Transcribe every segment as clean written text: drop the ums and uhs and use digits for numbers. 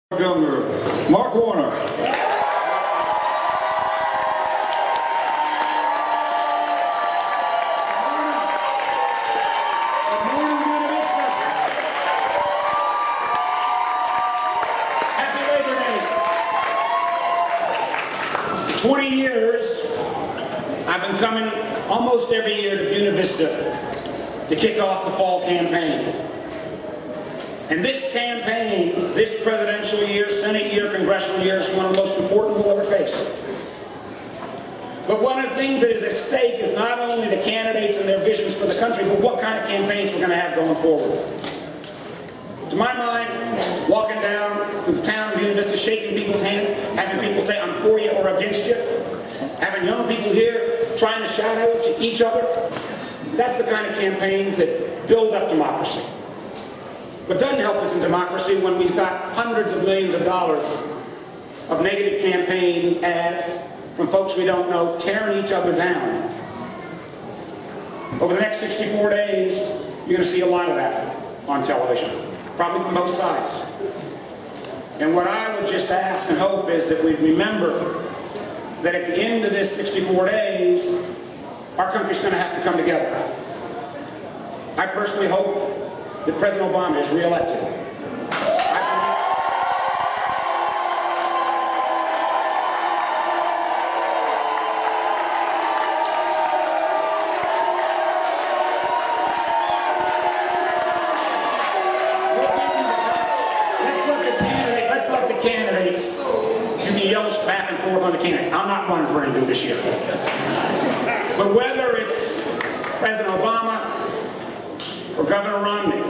Governor Mark Warner. Happy Labor Day. 20 years, I've been coming almost every year to Buena Vista to kick off the fall campaign. And this campaign, this presidential year, Senate year, congressional year, is one of the most important we'll ever face. But one of the things that is at stake is not only the candidates and their visions for the country, but what kind of campaigns we're going to have going forward. To my mind, walking down through the town of Buena Vista, shaking people's hands, having people say, I'm for you or against you, having young people here trying to shout out to each other, that's the kind of campaigns that build up democracy. But doesn't help us in democracy when we've got hundreds of millions of dollars of negative campaign ads from folks we don't know tearing each other down. Over the next 64 days, you're going to see a lot of that on television, probably from both sides. And what I would just ask and hope is that we remember that at the end of this 64 days, our country's going to have to come together. I personally hope that President Obama is reelected. Let's let the candidates you can yell back and forth on the candidates. I'm not running for anything this year. But whether it's President Obama or Governor Romney,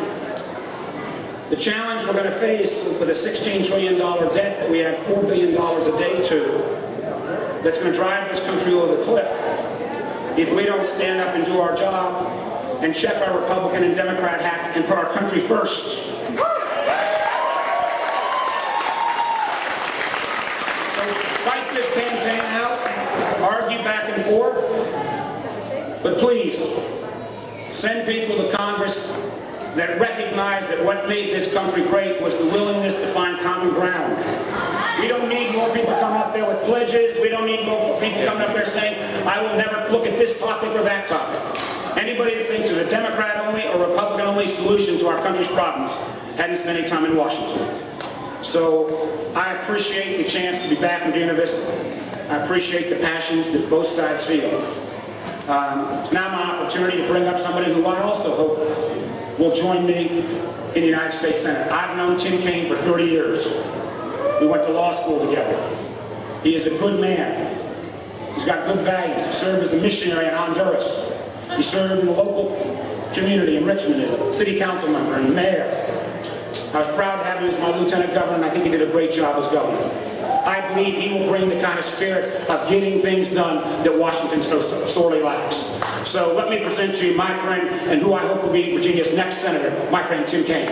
the challenge we're going to face with a $16 trillion debt that we add $4 billion a day to, that's going to drive this country over the cliff if we don't stand up and do our job and check our Republican and Democrat hats and put our country first. So fight this campaign out, argue back and forth, but please, send people to Congress that recognize that what made this country great was the willingness to find common ground. We don't need more people coming up there with pledges. We don't need more people coming up there saying, I will never look at this topic or that topic. Anybody that thinks there's a Democrat-only or Republican-only solution to our country's problems hadn't spent any time in Washington. So I appreciate the chance to be back in Buena Vista. I appreciate the passions that both sides feel. It's now my opportunity to bring up somebody who I also hope will join me in the United States Senate. I've known Tim Kaine for 30 years. We went to law school together. He is a good man. He's got good values. He served as a missionary in Honduras. He served in the local community in Richmond as a city council member and mayor. I was proud to have him as my lieutenant governor, and I think he did a great job as governor. I believe he will bring the kind of spirit of getting things done that Washington so sorely lacks. So let me present to you my friend and who I hope will be Virginia's next senator, my friend Tim Kaine.